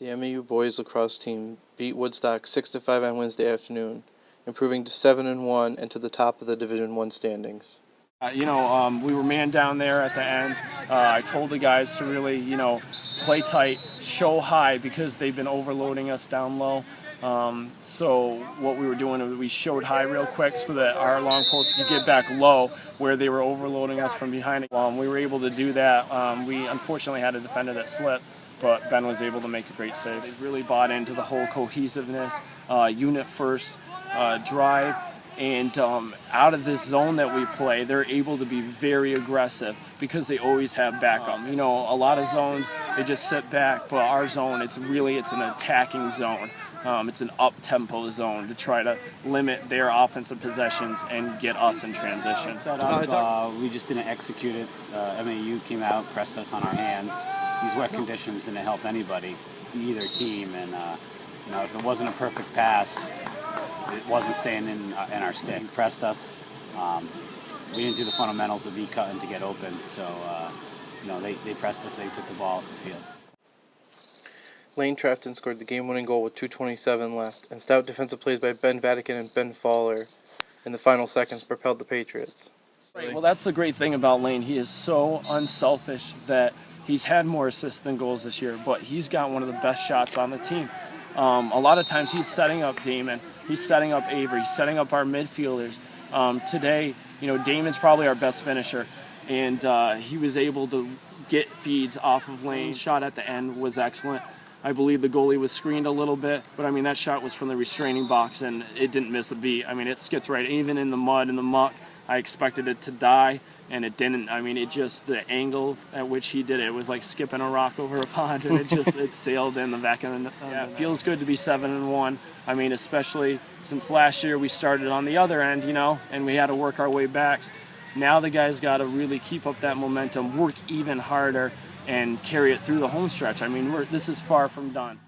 The MAU boys lacrosse team beat Woodstock 6-5 on Wednesday afternoon, improving to 7-1 and to the top of the Division I standings. We were man down there at the end. I told the guys to really, play tight, show high, because they've been overloading us down low. So what we were doing is we showed high real quick so that our long posts could get back low where they were overloading us from behind. We were able to do that. We unfortunately had a defender that slipped, but Ben was able to make a great save. They really bought into the whole cohesiveness, unit first, drive. And out of this zone that we play, they're able to be very aggressive because they always have backup. A lot of zones, they just sit back, but our zone, it's an attacking zone. It's an up-tempo zone to try to limit their offensive possessions and get us in transition. We just didn't execute it. MAU came out, pressed us on our hands. These wet conditions didn't help anybody, either team. And if it wasn't a perfect pass, it wasn't staying in our stick. Pressed us. We didn't do the fundamentals of V-cutting to get open, so they pressed us. They took the ball off the field. Lane Trafton scored the game-winning goal with 2:27 left, and stout defensive plays by Ben Vatican and Ben Fowler in the final seconds propelled the Patriots. Right, well, that's the great thing about Lane. He is so unselfish that he's had more assists than goals this year, but he's got one of the best shots on the team. A lot of times he's setting up Damon, he's setting up Avery, he's setting up our midfielders. Today, Damon's probably our best finisher, and he was able to get feeds off of Lane. Shot at the end was excellent. I believe the goalie was screened a little bit, but that shot was from the restraining box and it didn't miss a beat. It skipped right, even in the mud, in the muck. I expected it to die, and it didn't. The angle at which he did it was like skipping a rock over a pond, and it sailed in the back of the net. Yeah, it feels good to be 7-1. Especially since last year we started on the other end, and we had to work our way back. Now the guys got to really keep up that momentum, work even harder, and carry it through the home stretch. This is far from done.